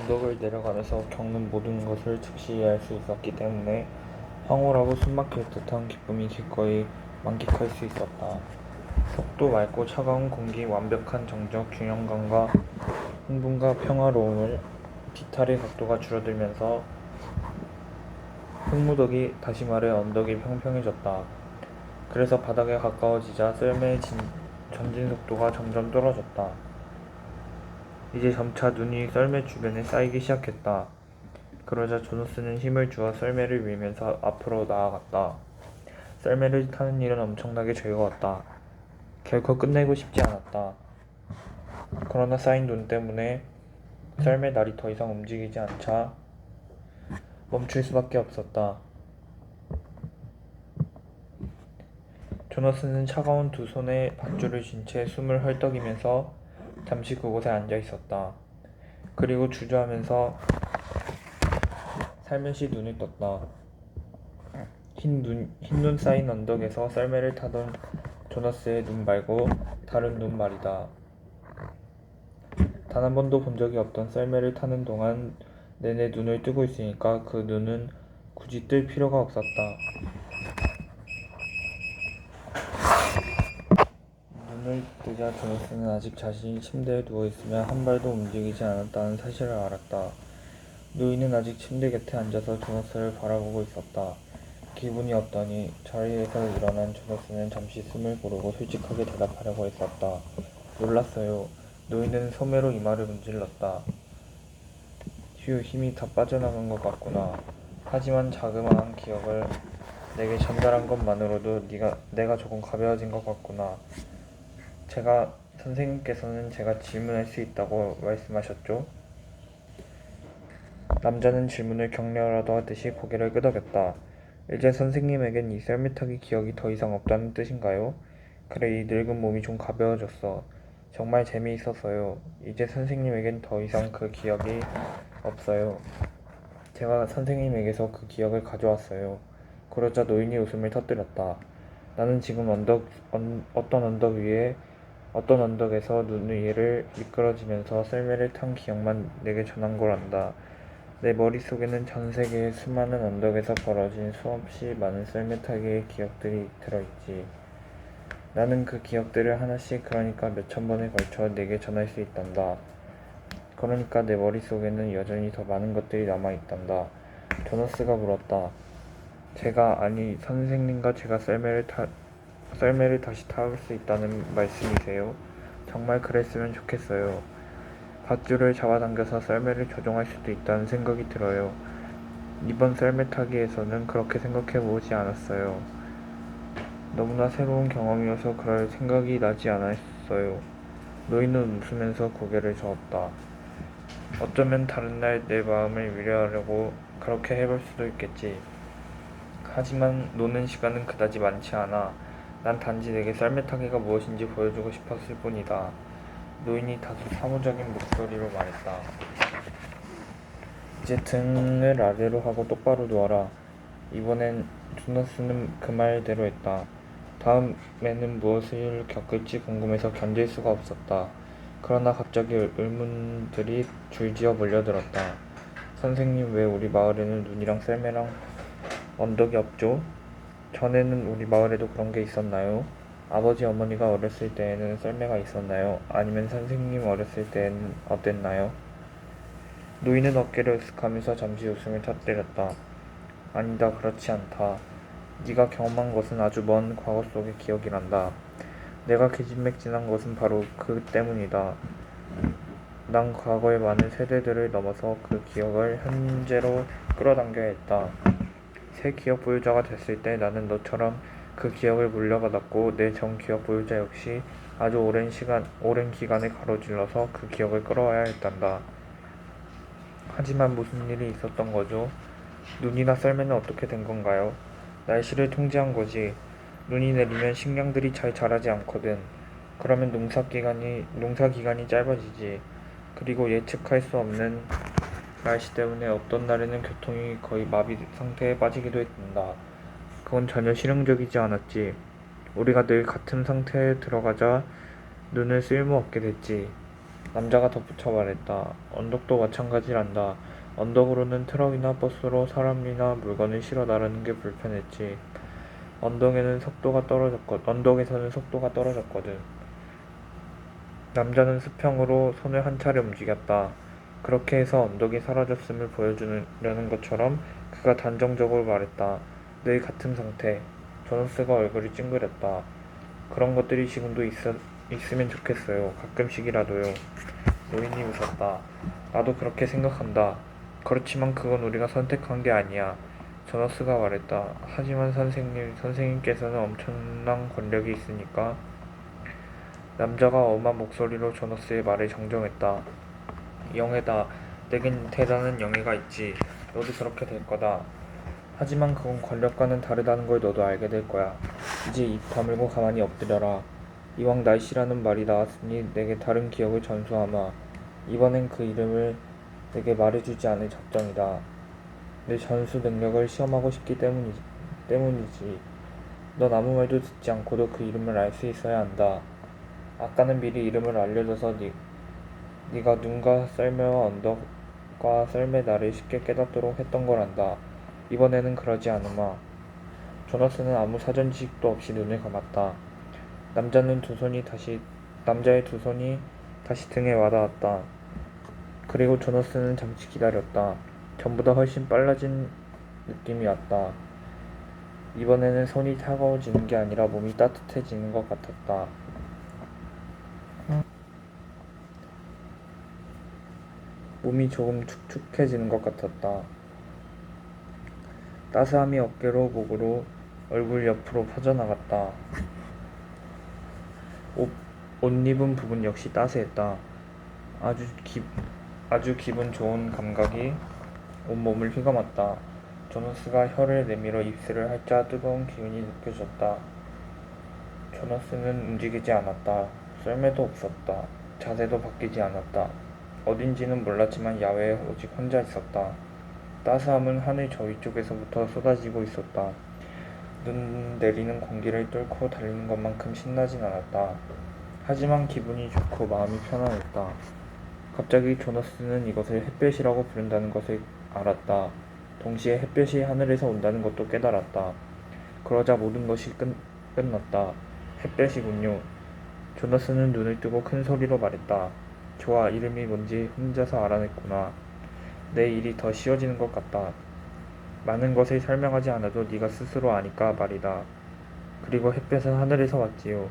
언덕을 내려가면서 겪는 모든 것을 즉시 이해할 수 있었기 때문에 황홀하고 숨막힐 듯한 기쁨이 기꺼이 만끽할 수 있었다. 속도 맑고 차가운 공기, 완벽한 정적, 균형감과 흥분과 평화로움을 비탈의 각도가 줄어들면서 흙무더기, 다시 말해 언덕이 평평해졌다. 그래서 바닥에 가까워지자 썰매의 전진 속도가 점점 떨어졌다. 이제 점차 눈이 썰매 주변에 쌓이기 시작했다. 그러자 조너스는 힘을 주어 썰매를 밀면서 앞으로 나아갔다. 썰매를 타는 일은 엄청나게 즐거웠다. 결코 끝내고 싶지 않았다. 그러나 쌓인 눈 때문에 썰매 날이 더 이상 움직이지 않자 멈출 수밖에 없었다. 조너스는 차가운 두 손에 밧줄을 쥔 채 숨을 헐떡이면서 잠시 그곳에 앉아 있었다. 그리고 주저하면서 살며시 눈을 떴다. 흰눈 쌓인 언덕에서 썰매를 타던 조너스의 눈 말고 다른 눈 말이다. 단 한 번도 본 적이 없던 썰매를 타는 동안 내내 눈을 뜨고 있으니까 그 눈은 굳이 뜰 필요가 없었다. 눈을 뜨자 조너스는 아직 자신이 침대에 누워있으며 한 발도 움직이지 않았다는 사실을 알았다. 노인은 아직 침대 곁에 앉아서 조너스를 바라보고 있었다. 기분이 없더니 자리에서 일어난 조너스는 잠시 숨을 고르고 솔직하게 대답하려고 했었다. 놀랐어요. 노인은 소매로 이마를 문질렀다. 휴, 힘이 다 빠져나간 것 같구나. 하지만 자그마한 기억을 내게 전달한 것만으로도 내가 조금 가벼워진 것 같구나. 선생님께서는 제가 질문할 수 있다고 말씀하셨죠? 남자는 질문을 격려라도 하듯이 고개를 끄덕였다. 이제 선생님에겐 이 썰매 타기 기억이 더 이상 없다는 뜻인가요? 그래, 이 늙은 몸이 좀 가벼워졌어. 정말 재미있었어요. 이제 선생님에겐 더 이상 그 기억이 없어요. 제가 선생님에게서 그 기억을 가져왔어요. 그러자 노인이 웃음을 터뜨렸다. 나는 지금 어떤 언덕에서 눈 위를 미끄러지면서 썰매를 탄 기억만 내게 전한 걸 안다. 내 머릿속에는 전 세계의 수많은 언덕에서 벌어진 수없이 많은 썰매 타기의 기억들이 들어있지. 나는 그 기억들을 하나씩 그러니까 몇천 번에 걸쳐 내게 전할 수 있단다. 그러니까 내 머릿속에는 여전히 더 많은 것들이 남아있단다. 조너스가 물었다. 선생님과 제가 썰매를 다시 타볼 수 있다는 말씀이세요? 정말 그랬으면 좋겠어요. 밧줄을 잡아당겨서 썰매를 조종할 수도 있다는 생각이 들어요. 이번 썰매 타기에서는 그렇게 생각해보지 않았어요. 너무나 새로운 경험이어서 그럴 생각이 나지 않았어요. 노인은 웃으면서 고개를 저었다. 어쩌면 다른 날 내 마음을 위로하려고 그렇게 해볼 수도 있겠지. 하지만 노는 시간은 그다지 많지 않아. 난 단지 내게 썰매 타기가 무엇인지 보여주고 싶었을 뿐이다. 노인이 다소 사무적인 목소리로 말했다. 이제 등을 아래로 하고 똑바로 누워라. 이번엔 조너스는 그 말대로 했다. 다음에는 무엇을 겪을지 궁금해서 견딜 수가 없었다. 그러나 갑자기 의문들이 줄지어 몰려들었다. 선생님, 왜 우리 마을에는 눈이랑 썰매랑 언덕이 없죠? 전에는 우리 마을에도 그런 게 있었나요? 아버지 어머니가 어렸을 때에는 썰매가 있었나요? 아니면 선생님 어렸을 때는 어땠나요? 노인은 어깨를 으쓱하면서 잠시 웃음을 터뜨렸다. 아니다, 그렇지 않다. 네가 경험한 것은 아주 먼 과거 속의 기억이란다. 내가 기진맥진한 것은 바로 그 때문이다. 난 과거의 많은 세대들을 넘어서 그 기억을 현재로 끌어당겨야 했다. 새 기억 보유자가 됐을 때 나는 너처럼 그 기억을 물려받았고 내 전 기억 보유자 역시 아주 오랜 기간을 가로질러서 그 기억을 끌어와야 했단다. 하지만 무슨 일이 있었던 거죠? 눈이나 썰매는 어떻게 된 건가요? 날씨를 통제한 거지. 눈이 내리면 식량들이 잘 자라지 않거든. 그러면 농사 기간이 짧아지지. 그리고 예측할 수 없는 날씨 때문에 어떤 날에는 교통이 거의 마비 상태에 빠지기도 했단다. 그건 전혀 실용적이지 않았지. 우리가 늘 같은 상태에 들어가자 눈을 쓸모없게 됐지. 남자가 덧붙여 말했다. 언덕도 마찬가지란다. 언덕으로는 트럭이나 버스로 사람이나 물건을 실어 나르는 게 불편했지. 언덕에서는 속도가 떨어졌거든. 남자는 수평으로 손을 한 차례 움직였다. 그렇게 해서 언덕이 사라졌음을 보여주려는 것처럼 그가 단정적으로 말했다. 늘 같은 상태. 조너스가 얼굴이 찡그렸다. 그런 것들이 지금도 있으면 좋겠어요. 가끔씩이라도요. 노인이 웃었다. 나도 그렇게 생각한다. 그렇지만 그건 우리가 선택한 게 아니야. 조너스가 말했다. 하지만 선생님께서는 엄청난 권력이 있으니까. 남자가 엄한 목소리로 조너스의 말을 정정했다. 영예다. 내겐 대단한 영예가 있지. 너도 그렇게 될 거다. 하지만 그건 권력과는 다르다는 걸 너도 알게 될 거야. 이제 입 다물고 가만히 엎드려라. 이왕 날씨라는 말이 나왔으니 내게 다른 기억을 전수하마. 이번엔 그 이름을 내게 말해주지 않을 작정이다. 내 전수 능력을 시험하고 싶기 때문이지. 넌 아무 말도 듣지 않고도 그 이름을 알 수 있어야 한다. 아까는 미리 이름을 알려줘서 네가 눈과 썰매와 언덕과 썰매 나를 쉽게 깨닫도록 했던 거란다. 이번에는 그러지 않으마. 조나스는 아무 사전 지식도 없이 눈을 감았다. 남자의 두 손이 다시 등에 와닿았다. 그리고 조나스는 잠시 기다렸다. 전보다 훨씬 빨라진 느낌이 왔다. 이번에는 손이 차가워지는 게 아니라 몸이 따뜻해지는 것 같았다. 몸이 조금 축축해지는 것 같았다. 따스함이 어깨로 목으로 얼굴 옆으로 퍼져나갔다. 옷 입은 부분 역시 따스했다. 아주 기분 좋은 감각이 온몸을 휘감았다. 조너스가 혀를 내밀어 입술을 핥자 뜨거운 기운이 느껴졌다. 조너스는 움직이지 않았다. 썰매도 없었다. 자세도 바뀌지 않았다. 어딘지는 몰랐지만 야외에 오직 혼자 있었다. 따스함은 하늘 저 위쪽에서부터 쏟아지고 있었다. 눈 내리는 공기를 뚫고 달리는 것만큼 신나진 않았다. 하지만 기분이 좋고 마음이 편안했다. 갑자기 조너스는 이것을 햇볕이라고 부른다는 것을 알았다. 동시에 햇볕이 하늘에서 온다는 것도 깨달았다. 그러자 모든 것이 끝났다. 햇볕이군요. 조너스는 눈을 뜨고 큰 소리로 말했다. 좋아, 이름이 뭔지 혼자서 알아냈구나. 내 일이 더 쉬워지는 것 같다. 많은 것을 설명하지 않아도 네가 스스로 아니까 말이다. 그리고 햇볕은 하늘에서 왔지요.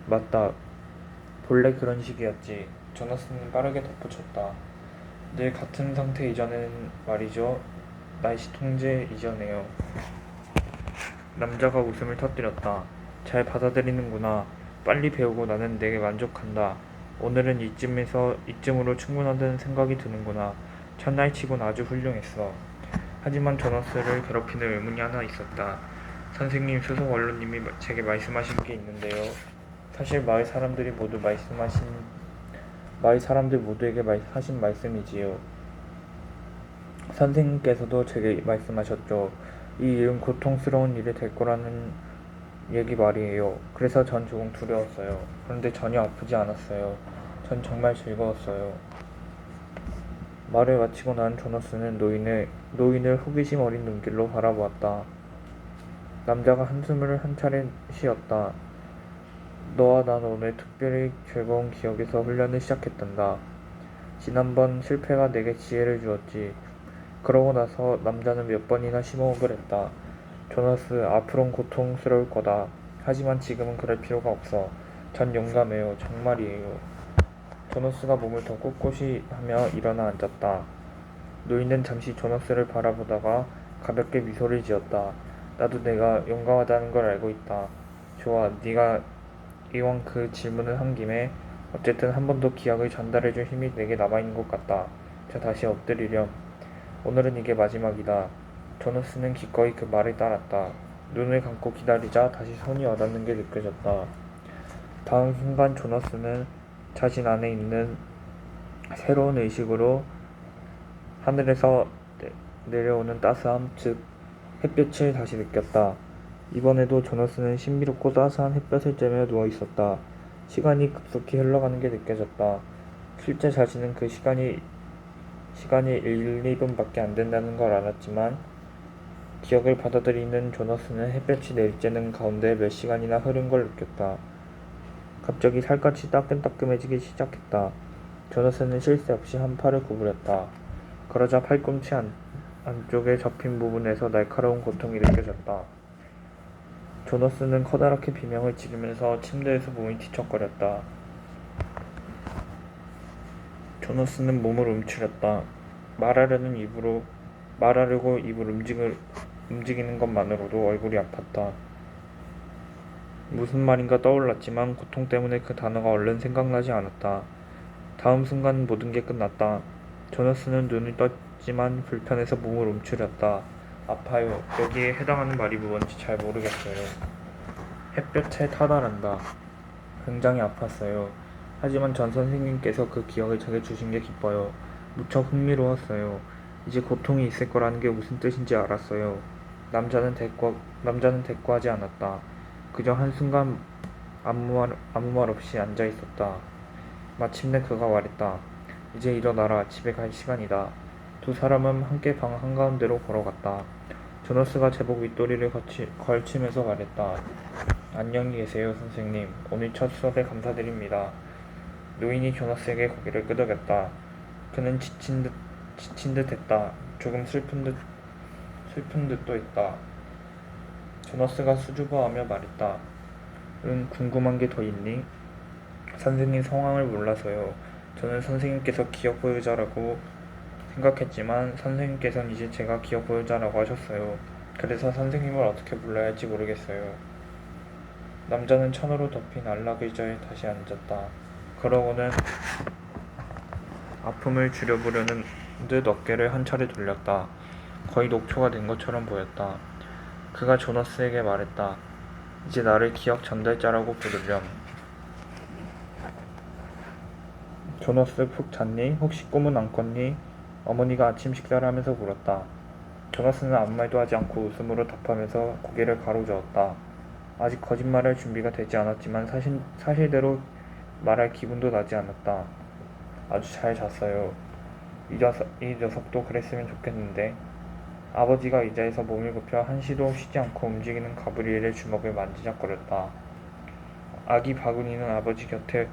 맞다. 본래 그런 식이었지. 조나스는 빠르게 덧붙였다. 늘 같은 상태 이전에는 말이죠. 날씨 통제 이전에요. 남자가 웃음을 터뜨렸다. 잘 받아들이는구나. 빨리 배우고 나는 내게 만족한다. 오늘은 이쯤으로 충분하다는 생각이 드는구나. 첫날치곤 아주 훌륭했어. 하지만 조나스를 괴롭히는 의문이 하나 있었다. 선생님, 수석 원로님이 제게 말씀하신 게 있는데요. 사실 마을 사람들 모두에게 하신 말씀이지요. 선생님께서도 제게 말씀하셨죠. 이 일은 고통스러운 일이 될 거라는 얘기 말이에요. 그래서 전 조금 두려웠어요. 그런데 전혀 아프지 않았어요. 전 정말 즐거웠어요. 말을 마치고 난 조너스는 노인을 호기심 어린 눈길로 바라보았다. 남자가 한숨을 한 차례 쉬었다. 너와 난 오늘 특별히 즐거운 기억에서 훈련을 시작했단다. 지난번 실패가 내게 지혜를 주었지. 그러고 나서 남자는 몇 번이나 심호흡을 했다. 조너스, 앞으론 고통스러울 거다. 하지만 지금은 그럴 필요가 없어. 전 용감해요. 정말이에요. 조너스가 몸을 더 꼿꼿이 하며 일어나 앉았다. 노인은 잠시 조너스를 바라보다가 가볍게 미소를 지었다. 나도 내가 용감하다는 걸 알고 있다. 좋아, 네가 이왕 그 질문을 한 김에 어쨌든 한 번 더 기약을 전달해줄 힘이 내게 남아있는 것 같다. 자, 다시 엎드리렴. 오늘은 이게 마지막이다. 조너스는 기꺼이 그 말을 따랐다. 눈을 감고 기다리자 다시 손이 와닿는 게 느껴졌다. 다음 순간 조너스는 자신 안에 있는 새로운 의식으로 하늘에서 내려오는 따스함, 즉 햇볕을 다시 느꼈다. 이번에도 조너스는 신비롭고 따스한 햇볕을 쬐며 누워있었다. 시간이 급속히 흘러가는 게 느껴졌다. 실제 자신은 그 시간이 1, 2분밖에 안 된다는 걸 알았지만 기억을 받아들이는 조너스는 햇볕이 내리쬐는 가운데 몇 시간이나 흐른 걸 느꼈다. 갑자기 살갗이 따끔따끔해지기 시작했다. 조너스는 쉴 새 없이 한 팔을 구부렸다. 그러자 팔꿈치 안쪽에 접힌 부분에서 날카로운 고통이 느껴졌다. 조너스는 커다랗게 비명을 지르면서 침대에서 몸이 뒤척거렸다. 조너스는 몸을 움츠렸다. 말하려고 입을 움직이는 것만으로도 얼굴이 아팠다. 무슨 말인가 떠올랐지만 고통 때문에 그 단어가 얼른 생각나지 않았다. 다음 순간 모든 게 끝났다. 조너스는 눈을 떴지만 불편해서 몸을 움츠렸다. 아파요. 여기에 해당하는 말이 뭔지 잘 모르겠어요. 햇볕에 타달한다. 굉장히 아팠어요. 하지만 전 선생님께서 그 기억을 제게 주신 게 기뻐요. 무척 흥미로웠어요. 이제 고통이 있을 거라는 게 무슨 뜻인지 알았어요. 남자는 대꾸하지 않았다. 그저 한순간 아무 말 없이 앉아 있었다. 마침내 그가 말했다. 이제 일어나라. 집에 갈 시간이다. 두 사람은 함께 방 한가운데로 걸어갔다. 조너스가 제복 윗도리를 걸치면서 말했다. 안녕히 계세요, 선생님. 오늘 첫 수업에 감사드립니다. 노인이 조너스에게 고개를 끄덕였다. 그는 지친 듯 했다. 조금 슬픈 듯도 했다. 조너스가 수줍어하며 말했다. 응, 궁금한 게 더 있니? 선생님 상황을 몰라서요. 저는 선생님께서 기억 보유자라고 생각했지만 선생님께서는 이제 제가 기억 보유자라고 하셨어요. 그래서 선생님을 어떻게 불러야 할지 모르겠어요. 남자는 천으로 덮인 안락 의자에 다시 앉았다. 그러고는 아픔을 줄여보려는 듯 어깨를 한 차례 돌렸다. 거의 녹초가 된 것처럼 보였다. 그가 조너스에게 말했다. 이제 나를 기억 전달자라고 부르렴. 조너스 푹 잤니? 혹시 꿈은 안 꿨니? 어머니가 아침 식사를 하면서 물었다. 조너스는 아무 말도 하지 않고 웃음으로 답하면서 고개를 가로저었다. 아직 거짓말할 준비가 되지 않았지만 사실대로 말할 기분도 나지 않았다. 아주 잘 잤어요. 이 녀석도 그랬으면 좋겠는데. 아버지가 의자에서 몸을 굽혀 한시도 쉬지 않고 움직이는 가브리엘의 주먹을 만지작거렸다. 아기 바구니는 아버지 곁에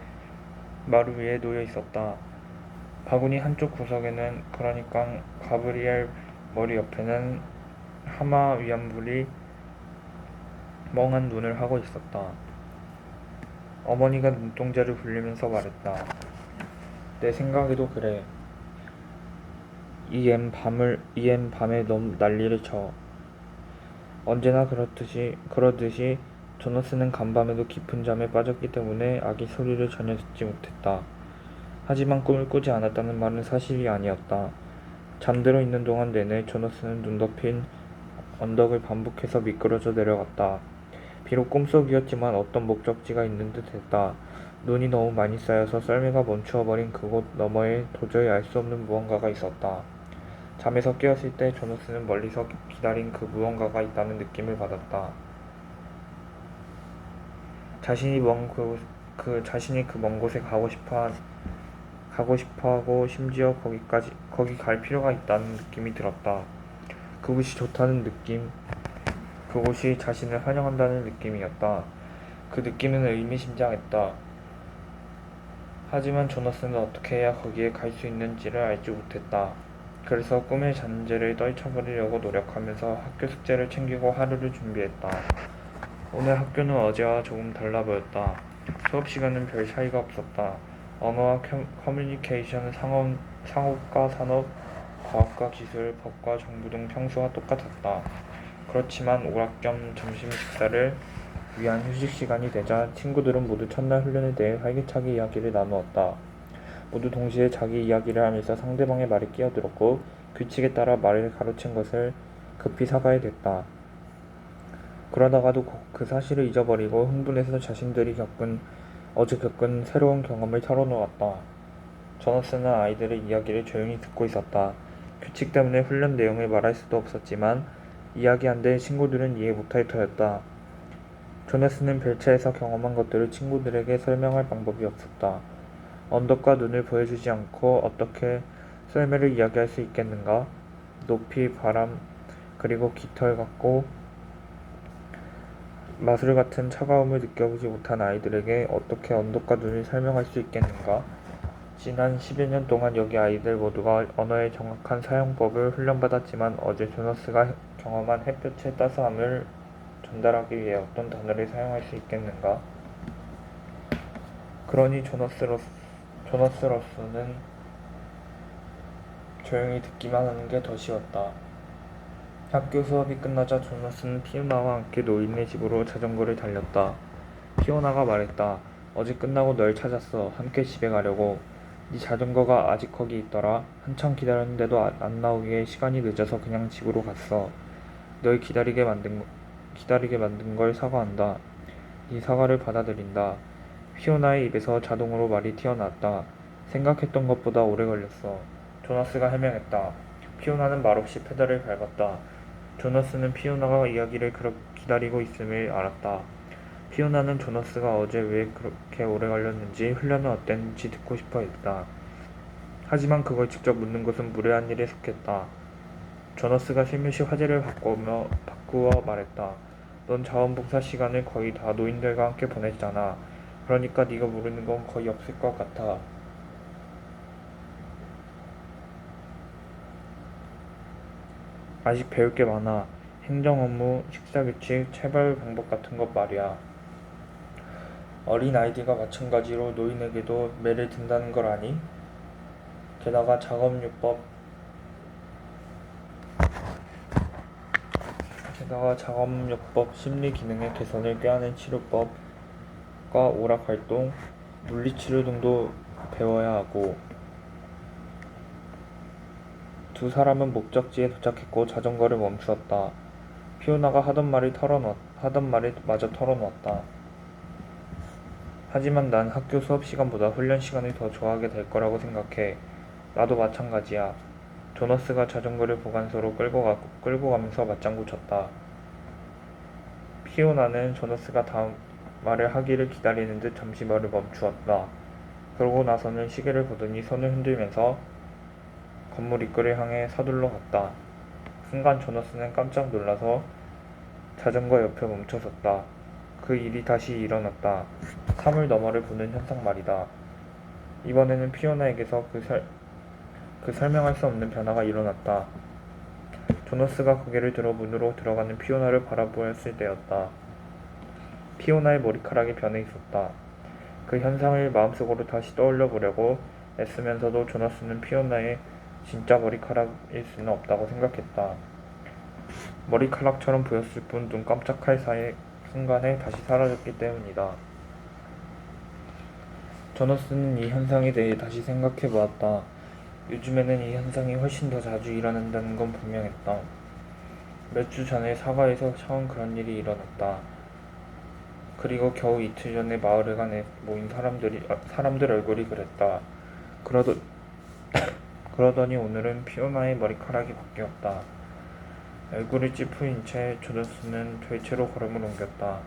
마루 위에 놓여 있었다. 바구니 한쪽 구석에는, 그러니까 가브리엘 머리 옆에는 하마 위안불이 멍한 눈을 하고 있었다. 어머니가 눈동자를 굴리면서 말했다. 내 생각에도 그래. 이 앤 밤에 너무 난리를 쳐. 언제나 그러듯이 조너스는 간밤에도 깊은 잠에 빠졌기 때문에 아기 소리를 전혀 듣지 못했다. 하지만 꿈을 꾸지 않았다는 말은 사실이 아니었다. 잠들어 있는 동안 내내 조너스는 눈 덮인 언덕을 반복해서 미끄러져 내려갔다. 비록 꿈속이었지만 어떤 목적지가 있는 듯 했다. 눈이 너무 많이 쌓여서 썰매가 멈추어버린 그곳 너머에 도저히 알 수 없는 무언가가 있었다. 잠에서 깨었을 때 조너스는 멀리서 기다린 그 무언가가 있다는 느낌을 받았다. 자신이 그 먼 곳에 가고 싶어하고 심지어 거기 갈 필요가 있다는 느낌이 들었다. 그곳이 좋다는 느낌, 그곳이 자신을 환영한다는 느낌이었다. 그 느낌은 의미심장했다. 하지만 조너스는 어떻게 해야 거기에 갈 수 있는지를 알지 못했다. 그래서 꿈의 잔재를 떨쳐버리려고 노력하면서 학교 숙제를 챙기고 하루를 준비했다. 오늘 학교는 어제와 조금 달라 보였다. 수업 시간은 별 차이가 없었다. 언어와 커뮤니케이션, 상업과 산업, 과학과 기술, 법과 정부 등 평소와 똑같았다. 그렇지만 오락겸 점심 식사를 위한 휴식 시간이 되자 친구들은 모두 첫날 훈련에 대해 활기차게 이야기를 나누었다. 모두 동시에 자기 이야기를 하면서 상대방의 말에 끼어들었고 규칙에 따라 말을 가로챈 것을 급히 사과해 댔다. 그러다가도 그 사실을 잊어버리고 흥분해서 자신들이 어제 겪은 새로운 경험을 털어놓았다. 조너스는 아이들의 이야기를 조용히 듣고 있었다. 규칙 때문에 훈련 내용을 말할 수도 없었지만 이야기한데 친구들은 이해 못할 터였다. 조너스는 별차에서 경험한 것들을 친구들에게 설명할 방법이 없었다. 언덕과 눈을 보여주지 않고 어떻게 썰매를 이야기할 수 있겠는가? 높이, 바람, 그리고 깃털 같고 마술 같은 차가움을 느껴보지 못한 아이들에게 어떻게 언덕과 눈을 설명할 수 있겠는가? 지난 10여 년 동안 여기 아이들 모두가 언어의 정확한 사용법을 훈련받았지만 어제 조너스가 경험한 햇볕의 따스함을 전달하기 위해 어떤 단어를 사용할 수 있겠는가? 그러니 조너스로서는 조용히 듣기만 하는 게 더 쉬웠다. 학교 수업이 끝나자 조너스는 피오나와 함께 노인네 집으로 자전거를 달렸다. 피오나가 말했다. 어제 끝나고 널 찾았어. 함께 집에 가려고. 네 자전거가 아직 거기 있더라. 한참 기다렸는데도 안 나오기에 시간이 늦어서 그냥 집으로 갔어. 널 기다리게 만든 걸 사과한다. 이 사과를 받아들인다. 피오나의 입에서 자동으로 말이 튀어나왔다. 생각했던 것보다 오래 걸렸어. 조나스가 해명했다. 피오나는 말없이 페달을 밟았다. 조나스는 피오나가 이야기를 그렇게 기다리고 있음을 알았다. 피오나는 조나스가 어제 왜 그렇게 오래 걸렸는지 훈련은 어땠는지 듣고 싶어 했다. 하지만 그걸 직접 묻는 것은 무례한 일에 속했다. 조나스가 슬며시 화제를 바꾸어 말했다. 넌 자원봉사 시간을 거의 다 노인들과 함께 보냈잖아. 그러니까 네가 모르는 건 거의 없을 것 같아. 아직 배울 게 많아. 행정 업무, 식사 규칙, 체벌 방법 같은 것 말이야. 어린 아이들과 마찬가지로 노인에게도 매를 든다는 걸 아니? 게다가 작업요법, 심리 기능의 개선을 꾀하는 치료법과 오락 활동, 물리치료 등도 배워야 하고. 두 사람은 목적지에 도착했고 자전거를 멈추었다. 피오나가 하던 말을 마저 털어놓았다. 하지만 난 학교 수업 시간보다 훈련 시간을 더 좋아하게 될 거라고 생각해. 나도 마찬가지야. 조너스가 자전거를 보관소로 끌고 가면서 맞장구 쳤다. 피오나는 조너스가 다음 말을 하기를 기다리는 듯 잠시 말을 멈추었다. 그러고 나서는 시계를 보더니 손을 흔들면서 건물 입구를 향해 서둘러 갔다. 순간 조너스는 깜짝 놀라서 자전거 옆에 멈춰섰다. 그 일이 다시 일어났다. 사물 너머를 보는 현상 말이다. 이번에는 피오나에게서 그 설명할 수 없는 변화가 일어났다. 조너스가 고개를 들어 문으로 들어가는 피오나를 바라보았을 때였다. 피오나의 머리카락이 변해 있었다. 그 현상을 마음속으로 다시 떠올려 보려고 애쓰면서도 조너스는 피오나의 진짜 머리카락일 수는 없다고 생각했다. 머리카락처럼 보였을 뿐 눈 깜짝할 순간에 다시 사라졌기 때문이다. 조너스는 이 현상에 대해 다시 생각해 보았다. 요즘에는 이 현상이 훨씬 더 자주 일어난다는 건 분명했다. 몇 주 전에 사과에서 처음 그런 일이 일어났다. 그리고 겨우 이틀 전에 마을회관에 모인 사람들 얼굴이 그랬다. 그러더니 오늘은 피오나의 머리카락이 바뀌었다. 얼굴을 찌푸린 채 조너스는 돌체로 걸음을 옮겼다.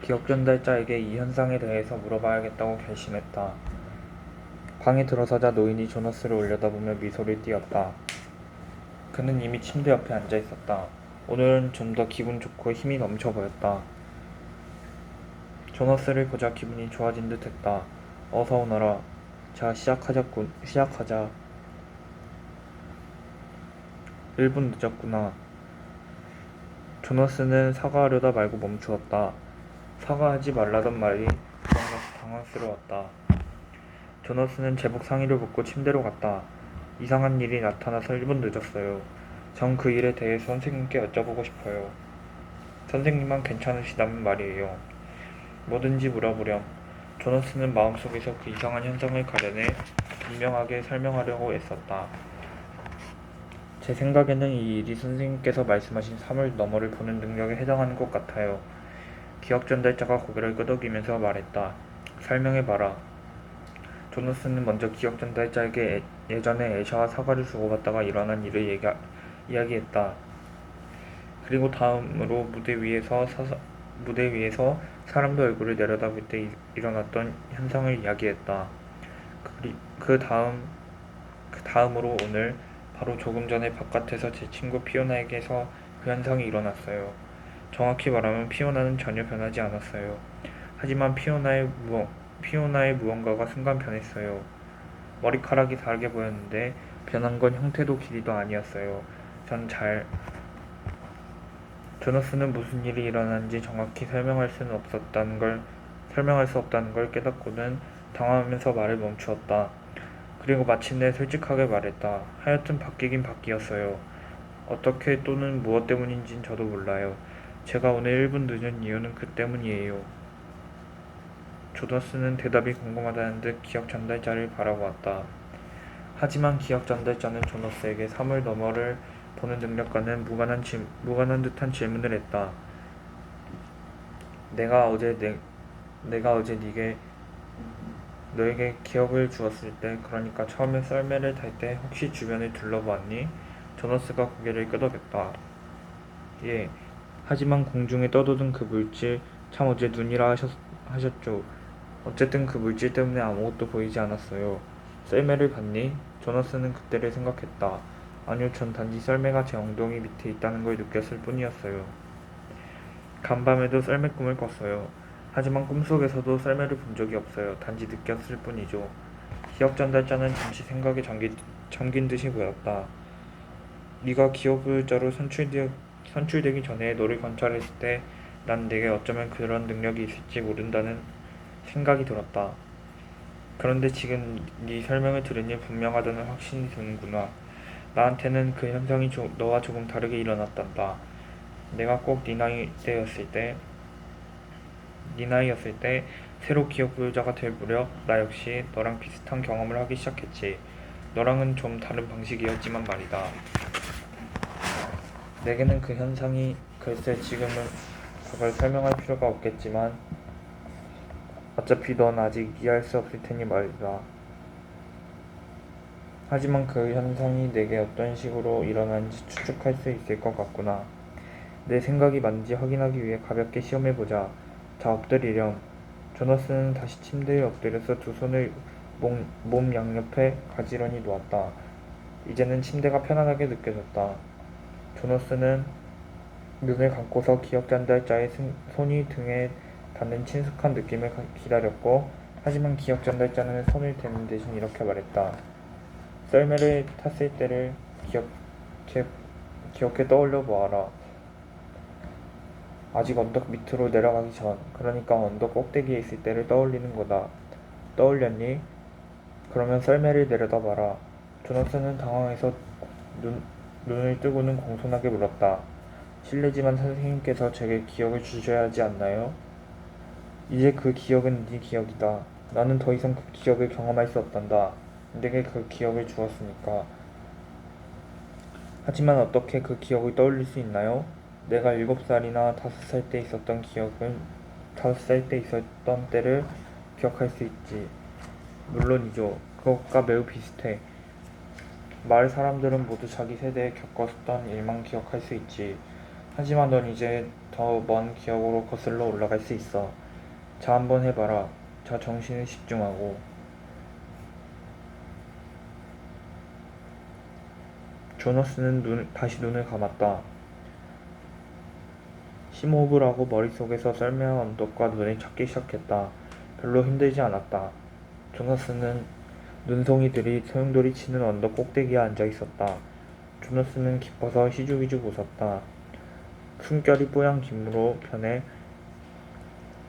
기억 전달자에게 이 현상에 대해서 물어봐야겠다고 결심했다. 방에 들어서자 노인이 조너스를 올려다보며 미소를 띄었다. 그는 이미 침대 옆에 앉아 있었다. 오늘은 좀 더 기분 좋고 힘이 넘쳐 보였다. 조너스를 보자 기분이 좋아진 듯 했다. 어서 오너라. 자, 시작하자. 1분 늦었구나. 조너스는 사과하려다 말고 멈추었다. 사과하지 말라던 말이 당황스러웠다. 조너스는 제복 상의를 벗고 침대로 갔다. 이상한 일이 나타나서 1분 늦었어요. 전 그 일에 대해 선생님께 여쭤보고 싶어요. 선생님만 괜찮으시다면 말이에요. 뭐든지 물어보렴. 조너스는 마음속에서 그 이상한 현상을 가려내 분명하게 설명하려고 애썼다. 제 생각에는 이 일이 선생님께서 말씀하신 사물 너머를 보는 능력에 해당하는 것 같아요. 기억 전달자가 고개를 끄덕이면서 말했다. 설명해봐라. 조너스는 먼저 기억 전달자에게 예전에 애샤와 사과를 주고받다가 일어난 일을 이야기했다. 그리고 다음으로 무대 위에서 사람들 얼굴을 내려다볼 때 일어났던 현상을 이야기했다. 그 다음으로 오늘 바로 조금 전에 바깥에서 제 친구 피오나에게서 그 현상이 일어났어요. 정확히 말하면 피오나는 전혀 변하지 않았어요. 하지만 피오나의 무언가가 순간 변했어요. 머리카락이 다르게 보였는데 변한 건 형태도 길이도 아니었어요. 조너스는 무슨 일이 일어난지 정확히 설명할 수 없다는 걸 깨닫고는 당황하면서 말을 멈추었다. 그리고 마침내 솔직하게 말했다. 하여튼 바뀌긴 바뀌었어요. 어떻게 또는 무엇 때문인진 저도 몰라요. 제가 오늘 1분 늦은 이유는 그 때문이에요. 조너스는 대답이 궁금하다는 듯 기억 전달자를 바라보았다. 하지만 기억 전달자는 조너스에게 사물 너머를 보는 능력과는 무관한 듯한 질문을 했다. 내가 어제 너에게 기억을 주었을 때, 그러니까 처음에 썰매를 탈 때 혹시 주변을 둘러보았니? 조너스가 고개를 끄덕였다. 예. 하지만 공중에 떠도는 그 물질, 참 어제 눈이라 하셨죠. 어쨌든 그 물질 때문에 아무것도 보이지 않았어요. 썰매를 봤니? 조너스는 그때를 생각했다. 아니요, 전 단지 썰매가 제 엉덩이 밑에 있다는 걸 느꼈을 뿐이었어요. 간밤에도 썰매 꿈을 꿨어요. 하지만 꿈속에서도 썰매를 본 적이 없어요. 단지 느꼈을 뿐이죠. 기억 전달자는 잠시 생각에 잠긴 듯이 보였다. 네가 기억을자로 선출되기 전에 너를 관찰했을 때 난 내게 어쩌면 그런 능력이 있을지 모른다는 생각이 들었다. 그런데 지금 네 설명을 들으니 분명하다는 확신이 드는구나. 나한테는 그 현상이 너와 조금 다르게 일어났단다. 내가 꼭 네 나이였을 때 새로 기억 보유자가 될 무렵 나 역시 너랑 비슷한 경험을 하기 시작했지. 너랑은 좀 다른 방식이었지만 말이다. 내게는 그 현상이 글쎄 지금은 그걸 설명할 필요가 없겠지만 어차피 넌 아직 이해할 수 없을 테니 말이다. 하지만 그 현상이 내게 어떤 식으로 일어나는지 추측할 수 있을 것 같구나. 내 생각이 맞는지 확인하기 위해 가볍게 시험해보자. 자, 엎드리렴. 조너스는 다시 침대에 엎드려서 두 손을 몸 양옆에 가지런히 놓았다. 이제는 침대가 편안하게 느껴졌다. 조너스는 눈을 감고서 기억 전달자의 손이 등에 닿는 친숙한 느낌을 기다렸고, 하지만 기억 전달자는 손을 대는 대신 이렇게 말했다. 썰매를 탔을 때를 기억해 떠올려 보아라. 아직 언덕 밑으로 내려가기 전, 그러니까 언덕 꼭대기에 있을 때를 떠올리는 거다. 떠올렸니? 그러면 썰매를 내려다봐라. 조너스는 당황해서 눈을 뜨고는 공손하게 물었다. 실례지만 선생님께서 제게 기억을 주셔야 하지 않나요? 이제 그 기억은 네 기억이다. 나는 더 이상 그 기억을 경험할 수 없단다. 내게 그 기억을 주었으니까. 하지만 어떻게 그 기억을 떠올릴 수 있나요? 내가 7살이나 5살 때 있었던 기억은 5살 때 있었던 때를 기억할 수 있지. 물론이죠. 그것과 매우 비슷해. 마을 사람들은 모두 자기 세대에 겪었던 일만 기억할 수 있지. 하지만 넌 이제 더 먼 기억으로 거슬러 올라갈 수 있어. 자, 한번 해봐라. 자, 정신을 집중하고. 조너스는 다시 눈을 감았다. 심호흡을 하고 머릿속에서 썰매와 언덕과 눈을 찾기 시작했다. 별로 힘들지 않았다. 조너스는 눈송이들이 소용돌이 치는 언덕 꼭대기에 앉아 있었다. 조너스는 기뻐서 희죽희죽 웃었다. 숨결이 뽀얀 김으로 변해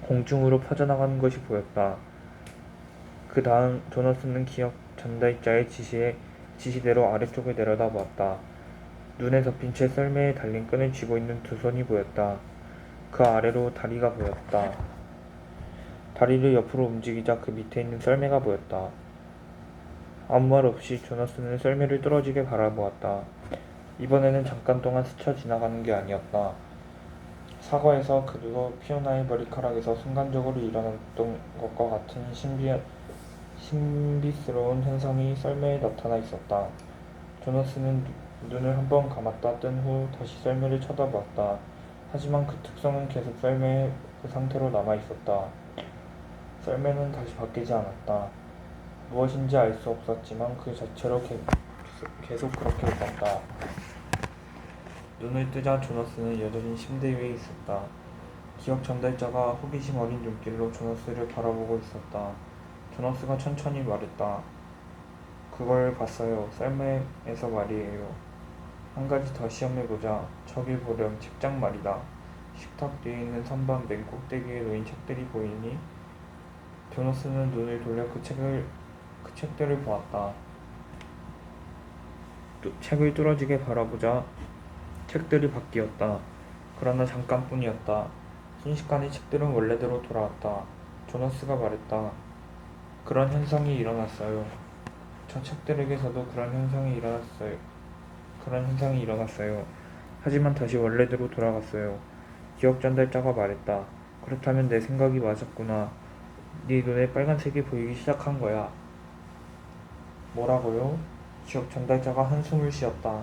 공중으로 퍼져나가는 것이 보였다. 그 다음 조너스는 기억 전달자의 지시대로 아래쪽을 내려다보았다. 눈에 덮인 채 썰매에 달린 끈을 쥐고 있는 두 손이 보였다. 그 아래로 다리가 보였다. 다리를 옆으로 움직이자 그 밑에 있는 썰매가 보였다. 아무 말 없이 조너스는 썰매를 뚫어지게 바라보았다. 이번에는 잠깐 동안 스쳐 지나가는 게 아니었다. 사과에서 그리고 피오나의 머리카락에서 순간적으로 일어났던 것과 같은 신비스러운 현상이 썰매에 나타나 있었다. 조너스는 눈을 한 번 감았다 뜬 후 다시 썰매를 쳐다보았다. 하지만 그 특성은 계속 썰매의 그 상태로 남아 있었다. 썰매는 다시 바뀌지 않았다. 무엇인지 알 수 없었지만 그 자체로 계속 그렇게 있었다. 눈을 뜨자 조너스는 여전히 침대 위에 있었다. 기억 전달자가 호기심 어린 눈길로 조너스를 바라보고 있었다. 조너스가 천천히 말했다. 그걸 봤어요. 썰매에서 말이에요. 한 가지 더 시험해보자. 저길 보렴. 책장 말이다. 식탁 뒤에 있는 선반 맨 꼭대기에 놓인 책들이 보이니? 조너스는 눈을 돌려 그 책들을 보았다. 책을 뚫어지게 바라보자 책들이 바뀌었다. 그러나 잠깐뿐이었다. 순식간에 책들은 원래대로 돌아왔다. 조너스가 말했다. 그런 현상이 일어났어요. 저 책들에게서도 그런 현상이 일어났어요. 하지만 다시 원래대로 돌아갔어요. 기억 전달자가 말했다. 그렇다면 내 생각이 맞았구나. 네 눈에 빨간색이 보이기 시작한 거야. 뭐라고요? 기억 전달자가 한숨을 쉬었다.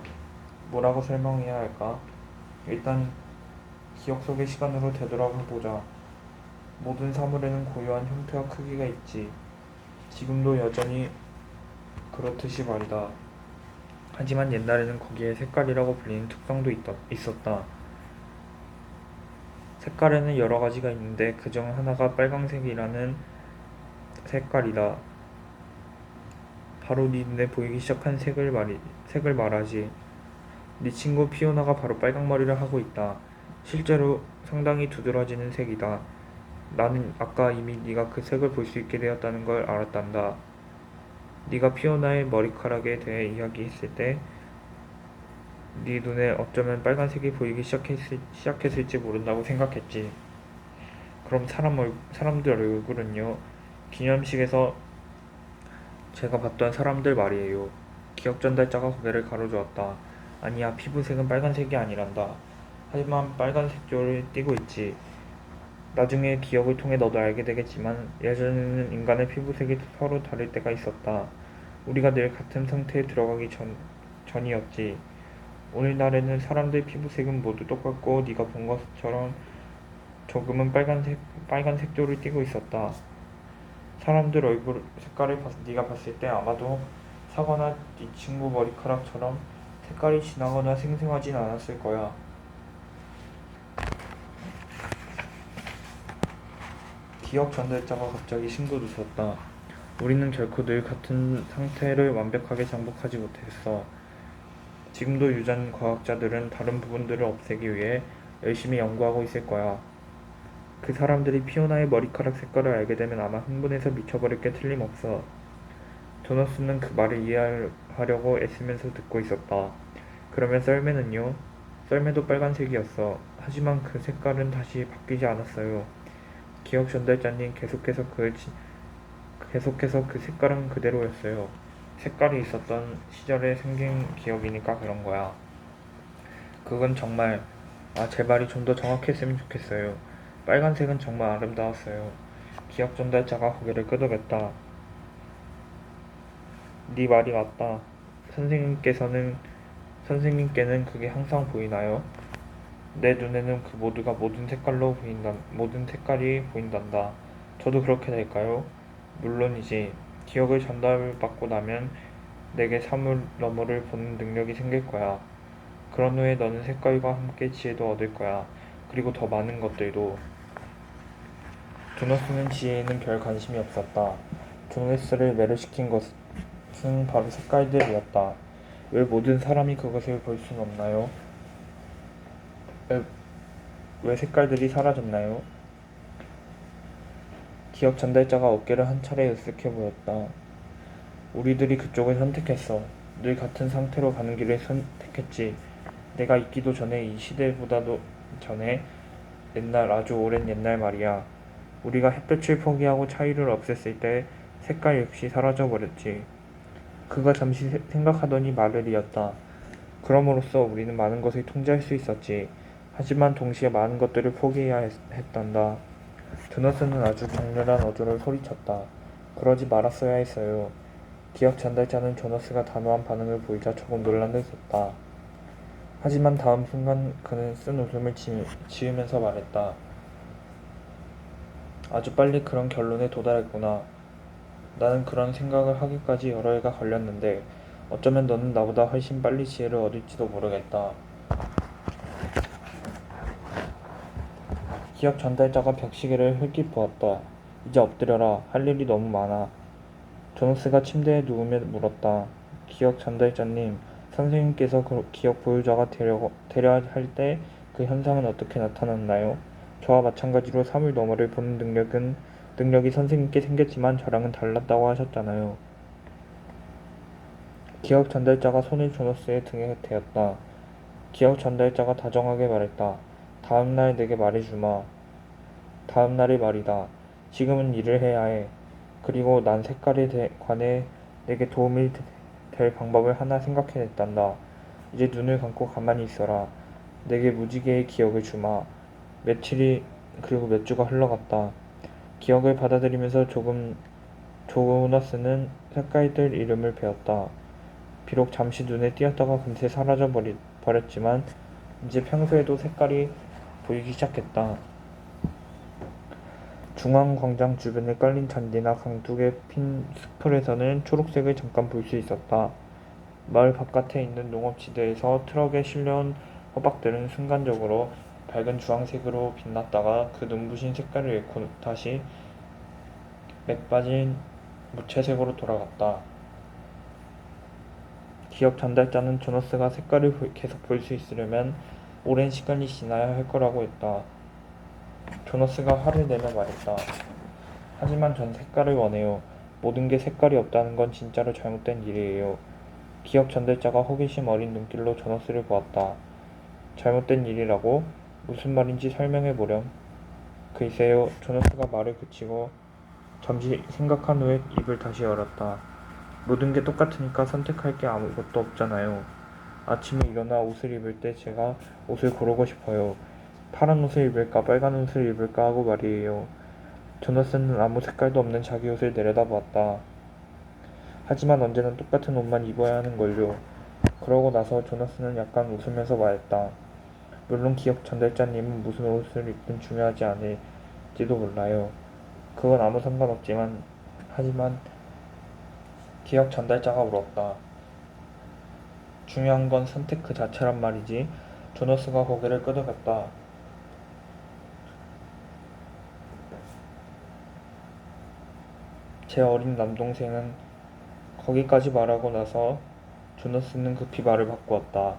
뭐라고 설명해야 할까? 일단 기억 속의 시간으로 되돌아가 보자. 모든 사물에는 고유한 형태와 크기가 있지. 지금도 여전히 그렇듯이 말이다. 하지만 옛날에는 거기에 색깔이라고 불리는 특성도 있었다. 색깔에는 여러 가지가 있는데 그중 하나가 빨강색이라는 색깔이다. 바로 네 눈에 보이기 시작한 색을 말하지. 네 친구 피오나가 바로 빨강머리를 하고 있다. 실제로 상당히 두드러지는 색이다. 나는 아까 이미 네가 그 색을 볼 수 있게 되었다는 걸 알았단다. 네가 피오나의 머리카락에 대해 이야기했을 때 네 눈에 어쩌면 빨간색이 보이기 시작했을지 모른다고 생각했지. 그럼 사람들 얼굴은요? 기념식에서 제가 봤던 사람들 말이에요. 기억 전달자가 고개를 가로저었다. 아니야, 피부색은 빨간색이 아니란다. 하지만 빨간 색조를 띠고 있지. 나중에 기억을 통해 너도 알게 되겠지만 예전에는 인간의 피부색이 서로 다를 때가 있었다. 우리가 늘 같은 상태에 들어가기 전이었지. 오늘날에는 사람들 피부색은 모두 똑같고 네가 본 것처럼 조금은 빨간 색조를 띠고 있었다. 사람들 얼굴 색깔을 네가 봤을 때 아마도 사과나 네 친구 머리카락처럼 색깔이 진하거나 생생하진 않았을 거야. 기억 전달자가 갑자기 심도 웃었다. 우리는 결코 늘 같은 상태를 완벽하게 장복하지 못했어. 지금도 유전 과학자들은 다른 부분들을 없애기 위해 열심히 연구하고 있을 거야. 그 사람들이 피오나의 머리카락 색깔을 알게 되면 아마 흥분해서 미쳐버릴 게 틀림없어. 조너스는 그 말을 이해하려고 애쓰면서 듣고 있었다. 그러면 썰매는요? 썰매도 빨간색이었어. 하지만 그 색깔은 다시 바뀌지 않았어요. 기억 전달자님 계속해서 그 색깔은 그대로였어요. 색깔이 있었던 시절에 생긴 기억이니까 그런 거야. 그건 정말 제 말이 좀 더 정확했으면 좋겠어요. 빨간색은 정말 아름다웠어요. 기억 전달자가 고개를 끄덕였다. 네 말이 맞다. 선생님께는 그게 항상 보이나요? 내 눈에는 그 모두가 모든 색깔이 보인단다. 저도 그렇게 될까요? 물론이지. 기억을 전달받고 나면 내게 사물 너머를 보는 능력이 생길 거야. 그런 후에 너는 색깔과 함께 지혜도 얻을 거야. 그리고 더 많은 것들도. 조너스는 지혜에는 별 관심이 없었다. 조너스를 매료시킨 것은 바로 색깔들이었다. 왜 모든 사람이 그것을 볼 순 없나요? 왜 색깔들이 사라졌나요? 기억 전달자가 어깨를 한 차례 으쓱해 보였다. 우리들이 그쪽을 선택했어. 늘 같은 상태로 가는 길을 선택했지. 내가 있기도 전에 이 시대보다도 전에 아주 오랜 옛날 말이야. 우리가 햇볕을 포기하고 차이를 없앴을 때 색깔 역시 사라져 버렸지. 그가 잠시 생각하더니 말을 이었다. 그럼으로써 우리는 많은 것을 통제할 수 있었지. 하지만 동시에 많은 것들을 포기해야 했단다. 조너스는 아주 격렬한 어조를 소리쳤다. 그러지 말았어야 했어요. 기억 전달자는 조너스가 단호한 반응을 보이자 조금 놀라셨다. 하지만 다음 순간 그는 쓴 웃음을 지으면서 말했다. 아주 빨리 그런 결론에 도달했구나. 나는 그런 생각을 하기까지 여러 해가 걸렸는데 어쩌면 너는 나보다 훨씬 빨리 지혜를 얻을지도 모르겠다. 기억 전달자가 벽시계를 흘낏 보았다. 이제 엎드려라. 할 일이 너무 많아. 조너스가 침대에 누우며 물었다. 기억 전달자님, 선생님께서 기억 보유자가 되려 할 때 그 현상은 어떻게 나타났나요? 저와 마찬가지로 사물 너머를 보는 능력이 선생님께 생겼지만 저랑은 달랐다고 하셨잖아요. 기억 전달자가 손을 조너스의 등에 대었다. 기억 전달자가 다정하게 말했다. 다음 날 내게 말해주마. 다음 날의 말이다. 지금은 일을 해야 해. 그리고 난 색깔에 관해 내게 도움이 될 방법을 하나 생각해냈단다. 이제 눈을 감고 가만히 있어라. 내게 무지개의 기억을 주마. 며칠이 그리고 몇 주가 흘러갔다. 기억을 받아들이면서 조너스는 색깔들 이름을 배웠다. 비록 잠시 눈에 띄었다가 금세 버렸지만 이제 평소에도 색깔이 보이기 시작했다. 중앙광장 주변에 깔린 잔디나 강둑에 핀 숲풀에서는 초록색을 잠깐 볼 수 있었다. 마을 바깥에 있는 농업지대에서 트럭에 실려온 호박들은 순간적으로 밝은 주황색으로 빛났다가 그 눈부신 색깔을 잃고 다시 맥빠진 무채색으로 돌아갔다. 기억 전달자는 조너스가 색깔을 계속 볼 수 있으려면 오랜 시간이 지나야 할 거라고 했다. 조너스가 화를 내며 말했다. 하지만 전 색깔을 원해요. 모든 게 색깔이 없다는 건 진짜로 잘못된 일이에요. 기억 전달자가 호기심 어린 눈길로 조너스를 보았다. 잘못된 일이라고? 무슨 말인지 설명해 보렴. 글쎄요. 조너스가 말을 그치고 잠시 생각한 후에 입을 다시 열었다. 모든 게 똑같으니까 선택할 게 아무것도 없잖아요. 아침에 일어나 옷을 입을 때 제가 옷을 고르고 싶어요. 파란 옷을 입을까 빨간 옷을 입을까 하고 말이에요. 조너스는 아무 색깔도 없는 자기 옷을 내려다보았다. 하지만 언제나 똑같은 옷만 입어야 하는 걸요. 그러고 나서 조너스는 약간 웃으면서 말했다. 물론 기억 전달자님은 무슨 옷을 입든 중요하지 않을지도 몰라요. 그건 아무 상관없지만 하지만 기억 전달자가 물었다. 중요한 건 선택 그 자체란 말이지. 조너스가 고개를 끄덕였다. 제 어린 남동생은 거기까지 말하고 나서 조너스는 급히 말을 바꾸었다.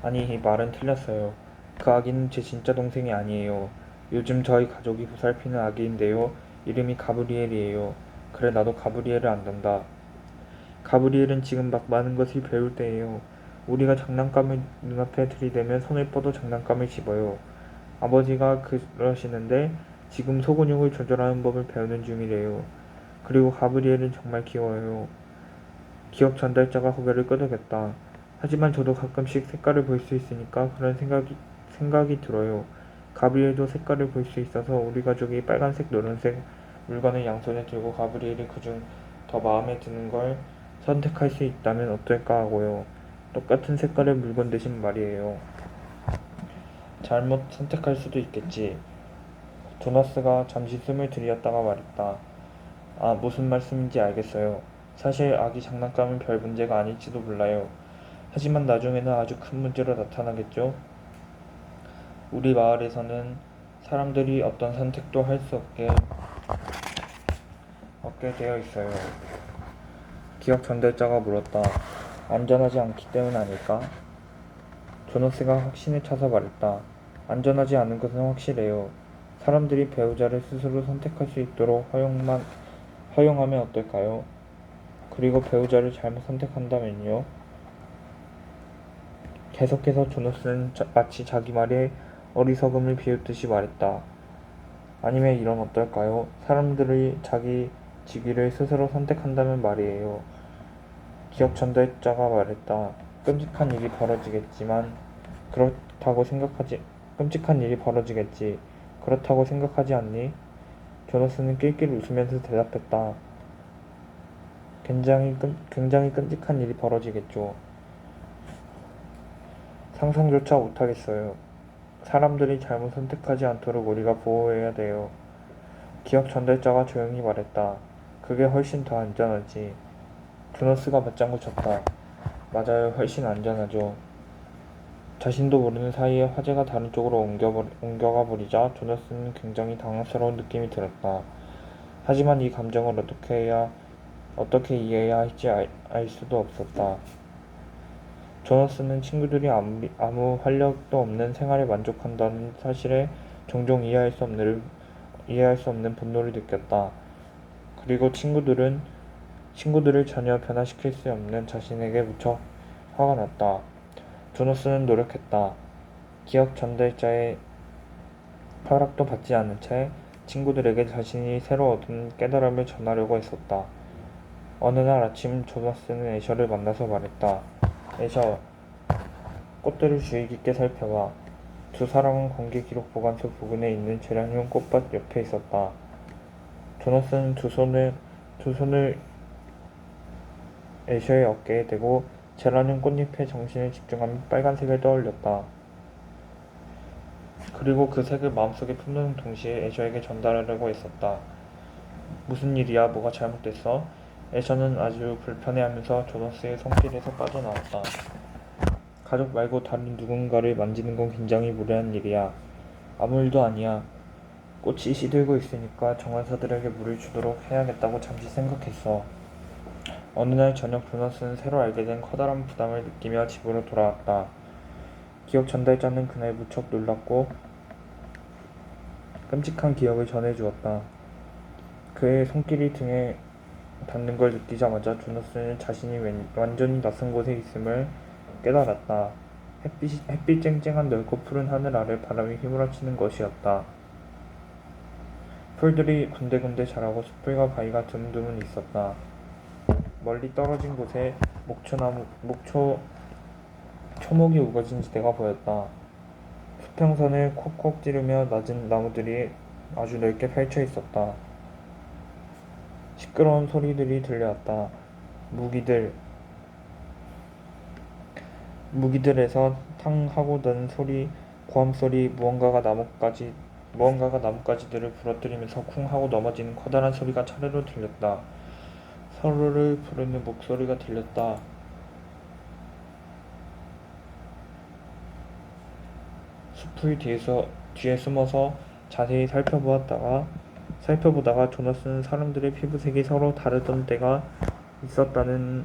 아니, 이 말은 틀렸어요. 그 아기는 제 진짜 동생이 아니에요. 요즘 저희 가족이 보살피는 아기인데요. 이름이 가브리엘이에요. 그래, 나도 가브리엘을 안단다. 가브리엘은 지금 막 많은 것을 배울 때예요. 우리가 장난감을 눈앞에 들이대면 손을 뻗어 장난감을 집어요. 아버지가 그러시는데 지금 소근육을 조절하는 법을 배우는 중이래요. 그리고 가브리엘은 정말 귀여워요. 기억 전달자가 고개를 끄덕였다. 하지만 저도 가끔씩 색깔을 볼 수 있으니까 그런 생각이 들어요. 가브리엘도 색깔을 볼 수 있어서 우리 가족이 빨간색, 노란색 물건을 양손에 들고 가브리엘이 그중 더 마음에 드는 걸 선택할 수 있다면 어떨까 하고요. 똑같은 색깔의 물건 대신 말이에요. 잘못 선택할 수도 있겠지. 조나스가 잠시 숨을 들이었다가 말했다. 아, 무슨 말씀인지 알겠어요. 사실 아기 장난감은 별 문제가 아닐지도 몰라요. 하지만 나중에는 아주 큰 문제로 나타나겠죠? 우리 마을에서는 사람들이 어떤 선택도 할 수 없게 되어 있어요. 기억 전달자가 물었다. 안전하지 않기 때문 아닐까? 조너스가 확신에 차서 말했다. 안전하지 않은 것은 확실해요. 사람들이 배우자를 스스로 선택할 수 있도록 허용하면 어떨까요? 그리고 배우자를 잘못 선택한다면요? 계속해서 조너스는 마치 자기 말에 어리석음을 비웃듯이 말했다. 아니면 이런 어떨까요? 사람들이 자기 직위를 스스로 선택한다면 말이에요. 기억 전달자가 말했다. 끔찍한 일이 벌어지겠지만 끔찍한 일이 벌어지겠지. 그렇다고 생각하지 않니? 조너스는 낄낄 웃으면서 대답했다. 굉장히 끔찍한 일이 벌어지겠죠. 상상조차 못하겠어요. 사람들이 잘못 선택하지 않도록 우리가 보호해야 돼요. 기억 전달자가 조용히 말했다. 그게 훨씬 더 안전하지. 조너스가 맞장구 쳤다. 맞아요. 훨씬 안전하죠. 자신도 모르는 사이에 화제가 다른 쪽으로 옮겨가 버리자 조너스는 굉장히 당황스러운 느낌이 들었다. 하지만 이 감정을 어떻게 이해해야 할지 알 수도 없었다. 조너스는 친구들이 아무 활력도 없는 생활에 만족한다는 사실에 종종 이해할 수 없는 분노를 느꼈다. 그리고 친구들을 전혀 변화시킬 수 없는 자신에게 무척 화가 났다. 조너스는 노력했다. 기억 전달자의 허락도 받지 않은 채 친구들에게 자신이 새로 얻은 깨달음을 전하려고 했었다. 어느 날 아침 조너스는 애셔를 만나서 말했다. 애셔, 꽃들을 주의 깊게 살펴봐. 두 사람은 공개 기록 보관소 부근에 있는 제라늄 꽃밭 옆에 있었다. 조너스는 두 손을 애셔의 어깨에 대고 제라늄 꽃잎에 정신을 집중하며 빨간색을 떠올렸다. 그리고 그 색을 마음속에 품는 동시에 애셔에게 전달하려고 했었다. 무슨 일이야? 뭐가 잘못됐어? 애셔는 아주 불편해하면서 조너스의 손길에서 빠져나왔다. 가족 말고 다른 누군가를 만지는 건 굉장히 무례한 일이야. 아무 일도 아니야. 꽃이 시들고 있으니까 정원사들에게 물을 주도록 해야겠다고 잠시 생각했어. 어느 날 저녁 조너스는 새로 알게 된 커다란 부담을 느끼며 집으로 돌아왔다. 기억 전달자는 그날 무척 놀랐고 끔찍한 기억을 전해주었다. 그의 손길이 등에 닿는 걸 느끼자마자 조너스는 자신이 완전히 낯선 곳에 있음을 깨달았다. 햇빛 쨍쨍한 넓고 푸른 하늘 아래 바람이 휘몰아치는 것이었다. 풀들이 군데군데 자라고 숯불과 바위가 드문드문 있었다. 멀리 떨어진 곳에 초목이 우거진 지대가 보였다. 수평선을 콕콕 찌르며 낮은 나무들이 아주 넓게 펼쳐 있었다. 시끄러운 소리들이 들려왔다. 무기들에서 탕 하고 나는 소리, 고함 소리, 무언가가 나뭇가지들을 부러뜨리면서 쿵 하고 넘어지는 커다란 소리가 차례로 들렸다. 서로를 부르는 목소리가 들렸다. 숲을 뒤에 숨어서 자세히 살펴보다가 조너스는 사람들의 피부색이 서로 다르던 때가 있었다는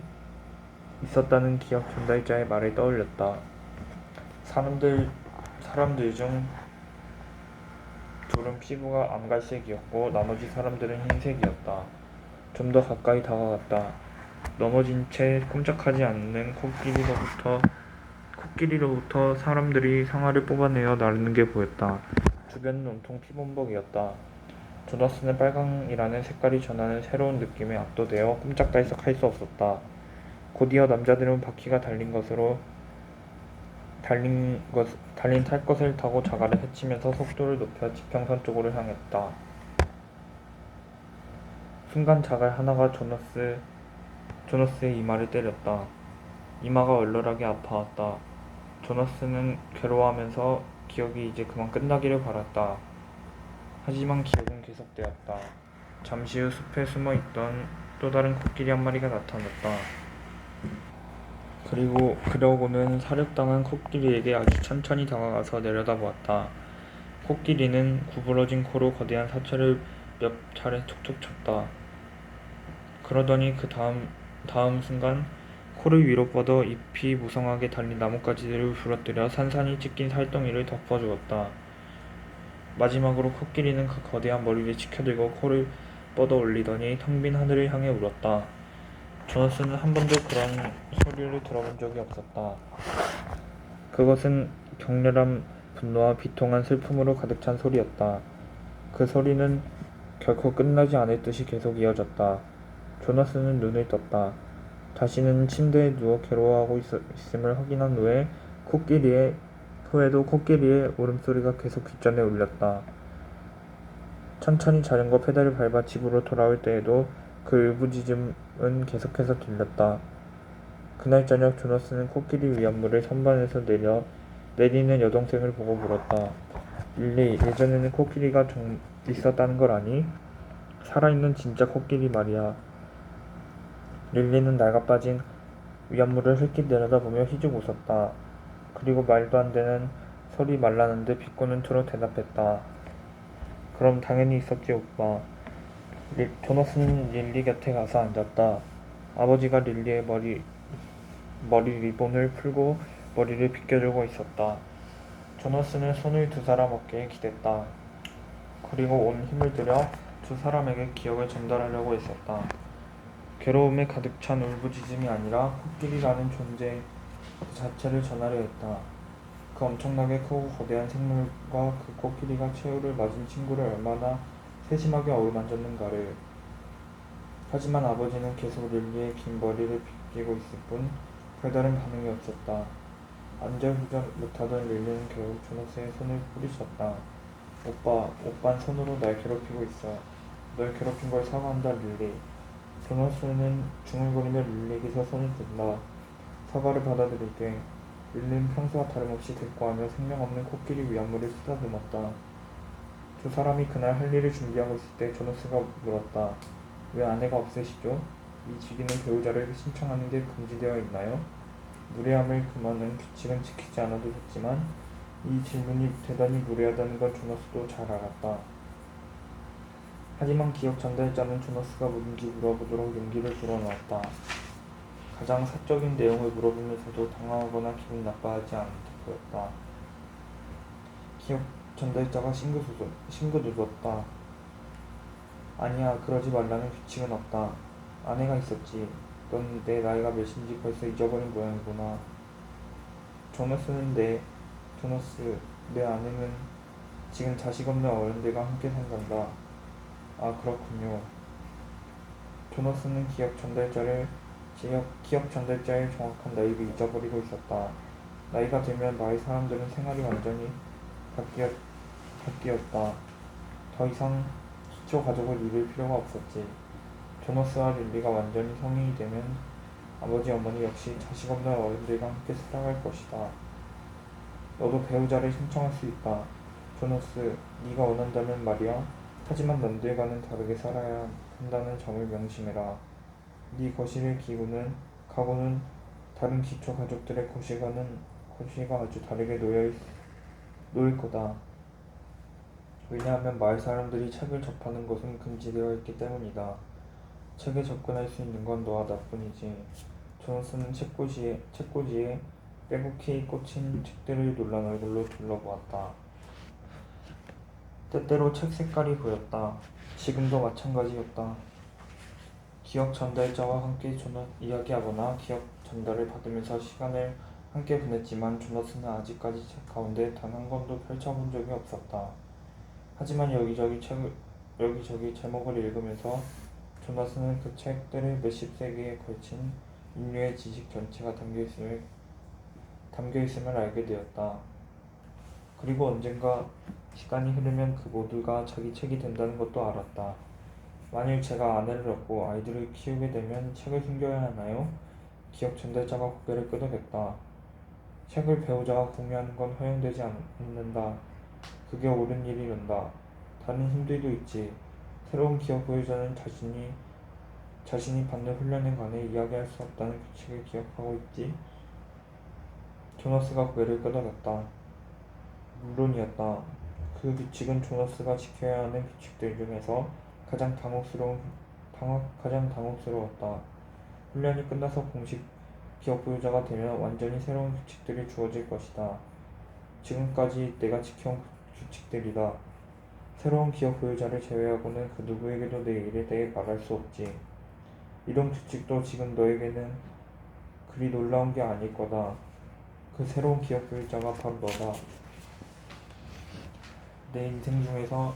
기억 전달자의 말을 떠올렸다. 사람들 중 둘은 피부가 암갈색이었고 나머지 사람들은 흰색이었다. 좀 더 가까이 다가갔다. 넘어진 채 꼼짝하지 않는 코끼리로부터 사람들이 상아를 뽑아내어 나르는 게 보였다. 주변은 온통 피범벅이었다. 조너스는 빨강이라는 색깔이 전하는 새로운 느낌에 압도되어 꼼짝달싹 할 수 없었다. 곧이어 남자들은 바퀴가 달린 탈 것을 타고 자갈을 헤치면서 속도를 높여 지평선 쪽으로 향했다. 순간 자갈 하나가 조너스의 이마를 때렸다. 이마가 얼얼하게 아파왔다. 조너스는 괴로워하면서 기억이 이제 그만 끝나기를 바랐다. 하지만 기억은 계속되었다. 잠시 후 숲에 숨어있던 또 다른 코끼리 한 마리가 나타났다. 그러고는 사육당한 코끼리에게 아주 천천히 다가가서 내려다보았다. 코끼리는 구부러진 코로 거대한 사체를 몇 차례 툭툭 쳤다. 그러더니 그 다음 순간 코를 위로 뻗어 잎이 무성하게 달린 나뭇가지들을 부러뜨려 산산이 찢긴 살덩이를 덮어주었다. 마지막으로 코끼리는 그 거대한 머리를 치켜들고 코를 뻗어 올리더니 텅 빈 하늘을 향해 울었다. 조너스는 한 번도 그런 소리를 들어본 적이 없었다. 그것은 격렬한 분노와 비통한 슬픔으로 가득 찬 소리였다. 그 소리는 결코 끝나지 않을 듯이 계속 이어졌다. 조너스는 눈을 떴다. 자신은 침대에 누워 괴로워하고 있음을 확인한 후에도 코끼리의 울음소리가 계속 귓전에 울렸다. 천천히 자전거 페달을 밟아 집으로 돌아올 때에도 그 울부짖음은 계속해서 들렸다. 그날 저녁 조너스는 코끼리 위안물을 선반에서 내리는 여동생을 보고 물었다. 릴리, 예전에는 코끼리가 좀 있었다는 걸 아니? 살아있는 진짜 코끼리 말이야. 릴리는 낡아 빠진 위안물을 흘낏 내려다보며 휘죽 웃었다. 그리고 말도 안 되는 소리 말라는 듯 비꼬는 투로 대답했다. 그럼 당연히 있었지, 오빠. 조너스는 릴리 곁에 가서 앉았다. 아버지가 릴리의 머리 리본을 풀고 머리를 빗겨주고 있었다. 조너스는 손을 두 사람 어깨에 기댔다. 그리고 온 힘을 들여 두 사람에게 기억을 전달하려고 했었다. 괴로움에 가득 찬 울부짖음이 아니라 코끼리라는 존재 자체를 전하려 했다. 그 엄청나게 크고 거대한 생물과 그 코끼리가 최후를 맞은 친구를 얼마나 세심하게 어루만졌는가를. 하지만 아버지는 계속 릴리의 긴 머리를 빗기고 있을 뿐 별다른 반응이 없었다. 안절부절 못하던 릴리는 결국 조너스의 손을 뿌리쳤다. 오빤 손으로 날 괴롭히고 있어. 널 괴롭힌 걸 사과한다, 릴리. 조너스는 중얼거리며 릴리에게서 손을 든다. 사과를 받아들일게. 릴리는 평소와 다름없이 대꾸하며 생명 없는 코끼리 위안물을 쓰다듬었다. 두 사람이 그날 할 일을 준비하고 있을 때 조너스가 물었다. 왜 아내가 없으시죠? 이 지기는 배우자를 신청하는 게 금지되어 있나요? 무례함을 금하는 규칙은 지키지 않아도 됐지만 이 질문이 대단히 무례하다는 건 조너스도 잘 알았다. 하지만 기억 전달자는 조너스가 뭐든지 물어보도록 용기를 불어넣었다. 가장 사적인 내용을 물어보면서도 당황하거나 기분 나빠하지 않은 듯 보였다. 기억 전달자가 싱긋웃었다. 아니야, 그러지 말라는 규칙은 없다. 아내가 있었지. 넌 내 나이가 몇인지 벌써 잊어버린 모양이구나. 조너스, 내 아내는 지금 자식 없는 어른들과 함께 산단다. 아, 그렇군요. 조너스는 기억 전달자의 정확한 나이를 잊어버리고 있었다. 나이가 들면 마을 사람들은 생활이 완전히 바뀌었다. 더 이상 기초 가족을 이룰 필요가 없었지. 조너스와 릴리가 완전히 성인이 되면 아버지 어머니 역시 자식 없는 어른들과 함께 살아갈 것이다. 너도 배우자를 신청할 수 있다. 조너스, 네가 원한다면 말이야. 하지만 남들과는 다르게 살아야 한다는 점을 명심해라. 네 거실의 가구는 다른 기초 가족들의 거실과 아주 다르게 놓일 거다. 왜냐하면 마을 사람들이 책을 접하는 것은 금지되어 있기 때문이다. 책에 접근할 수 있는 건 너와 나뿐이지. 조너스는 책꽂이에 빼곡히 꽂힌 책들을 놀란 얼굴로 둘러보았다. 때때로 책 색깔이 보였다. 지금도 마찬가지였다. 기억 전달자와 함께 이야기하거나 기억 전달을 받으면서 시간을 함께 보냈지만 조너스는 아직까지 책 가운데 단 한 권도 펼쳐본 적이 없었다. 하지만 여기저기 제목을 읽으면서 조너스는 그 책들의 몇십 세기에 걸친 인류의 지식 전체가 담겨 있음을 알게 되었다. 그리고 언젠가 시간이 흐르면 그 모두가 자기 책이 된다는 것도 알았다. 만일 제가 아내를 얻고 아이들을 키우게 되면 책을 숨겨야 하나요? 기억 전달자가 고개를 끄덕였다. 책을 배우자와 공유하는 건 허용되지 않는다. 그게 옳은 일이란다. 다른 힘들도 있지. 새로운 기억 보유자는 자신이 받는 훈련에 관해 이야기할 수 없다는 규칙을 기억하고 있지. 조너스가 고개를 끄덕였다. 물론이었다. 그 규칙은 조너스가 지켜야 하는 규칙들 중에서 가장 당혹스러웠다. 훈련이 끝나서 공식 기억 보유자가 되면 완전히 새로운 규칙들이 주어질 것이다. 지금까지 내가 지켜온 규칙들이다. 새로운 기억 보유자를 제외하고는 그 누구에게도 내 일에 대해 말할 수 없지. 이런 규칙도 지금 너에게는 그리 놀라운 게 아닐 거다. 그 새로운 기억 보유자가 바로 너다. 내 인생 중에서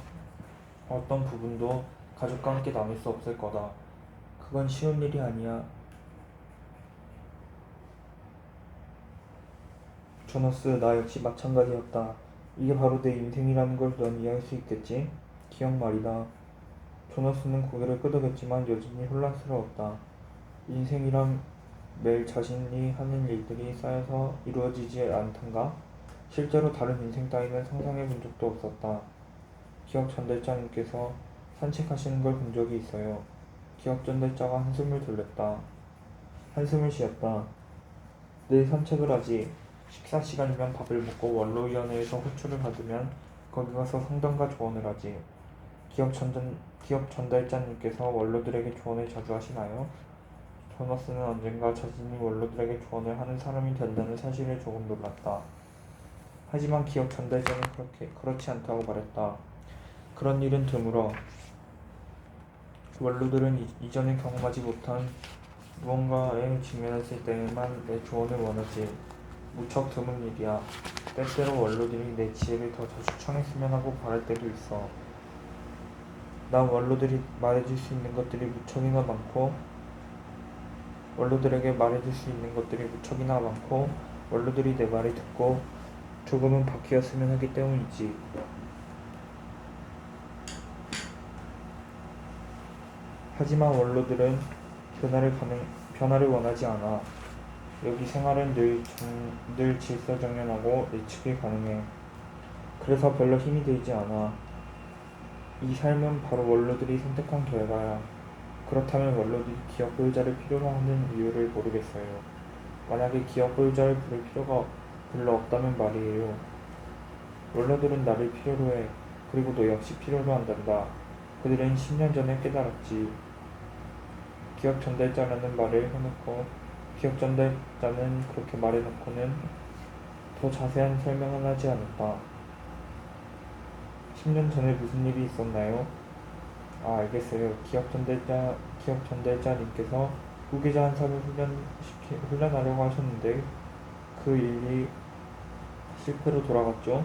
어떤 부분도 가족과 함께 나눌 수 없을 거다. 그건 쉬운 일이 아니야. 조너스, 나 역시 마찬가지였다. 이게 바로 내 인생이라는 걸 넌 이해할 수 있겠지? 기억 말이다. 조너스는 고개를 끄덕였지만 여전히 혼란스러웠다. 인생이란 매일 자신이 하는 일들이 쌓여서 이루어지지 않던가? 실제로 다른 인생 따위는 상상해 본 적도 없었다. 기억 전달자님께서 산책하시는 걸 본 적이 있어요. 기억 전달자가 한숨을 돌렸다. 한숨을 쉬었다. 내일 산책을 하지. 식사 시간이면 밥을 먹고 원로위원회에서 호출을 받으면 거기 가서 상담과 조언을 하지. 기업 전달자님께서 원로들에게 조언을 자주 하시나요? 조너스는 언젠가 자신이 원로들에게 조언을 하는 사람이 된다는 사실에 조금 놀랐다. 하지만 기업 전달자는 그렇지 않다고 말했다. 그런 일은 드물어. 원로들은 이전에 경험하지 못한 무언가에 직면했을 때에만 내 조언을 원하지. 무척 드문 일이야. 때때로 원로들이 내 지혜를 더 자주 청했으면 하고 바랄 때도 있어. 난 원로들이 말해줄 수 있는 것들이 무척이나 많고 원로들이 내 말을 듣고 조금은 바뀌었으면 하기 때문이지. 하지만 원로들은 변화를 원하지 않아. 여기 생활은 늘 질서정연하고 예측이 가능해. 그래서 별로 힘이 들지 않아. 이 삶은 바로 원로들이 선택한 결과야. 그렇다면 원로들이 기업 보유자를 필요로 하는 이유를 모르겠어요. 만약에 기업 보유자를 부를 필요가 별로 없다면 말이에요. 원로들은 나를 필요로 해. 그리고 너 역시 필요로 한단다. 그들은 10년 전에 깨달았지. 기업 전달자라는 그렇게 말해놓고는 더 자세한 설명은 하지 않았다. 10년 전에 무슨 일이 있었나요? 알겠어요. 기업 전달자님께서 후계자 한 사람을 훈련하려고 하셨는데 그 일이 실패로 돌아갔죠?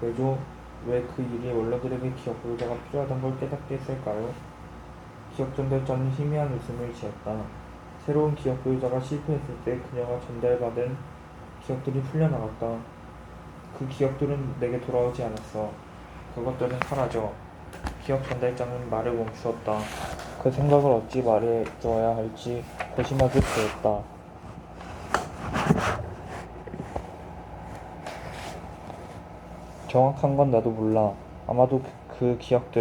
왜죠? 왜 그 일이 원로들에게 기업 보유자가 필요하던 걸 깨닫게 했을까요? 기업 전달자는 희미한 웃음을 지었다. 새로운 기업 보유자가 실패했을 때 그녀가 전달받은 기업들이 풀려나갔다. 그 기업들은 내게 돌아오지 않았어. 그것들은 사라져. 기업 전달자는 말을 멈추었다. 그 생각을 어찌 말해줘야 할지 고심하게 되었다. 정확한 건 나도 몰라. 아마도 그 기업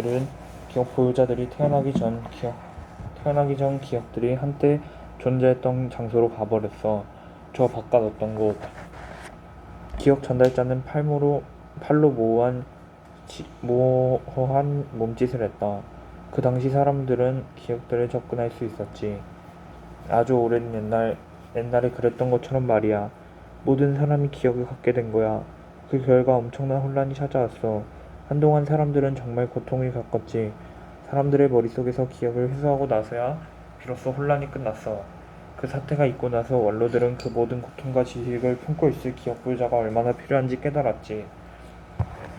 보유자들이 태어나기 전 기억들이 한때 존재했던 장소로 가버렸어. 저 바깥 어떤 곳. 기억 전달자는 팔로 모호한 몸짓을 했다. 그 당시 사람들은 기억들에 접근할 수 있었지. 아주 오랜 옛날에 그랬던 것처럼 말이야. 모든 사람이 기억을 갖게 된 거야. 그 결과 엄청난 혼란이 찾아왔어. 한동안 사람들은 정말 고통을 겪었지. 사람들의 머릿속에서 기억을 회수하고 나서야 비로소 혼란이 끝났어. 그 사태가 있고 나서 원로들은 그 모든 고통과 지식을 품고 있을 기억 보유자가 얼마나 필요한지 깨달았지.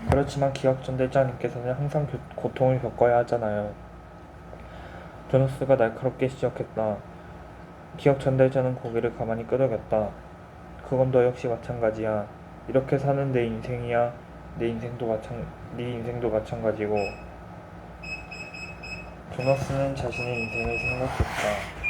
그렇지만 기억 전달자님께서는 항상 고통을 겪어야 하잖아요. 조너스가 날카롭게 지적했다. 기억 전달자는 고개를 가만히 끄덕였다. 그건 너 역시 마찬가지야. 이렇게 사는 내 인생이야. 네 인생도 마찬가지고. 조너스는 자신의 인생을 생각했다.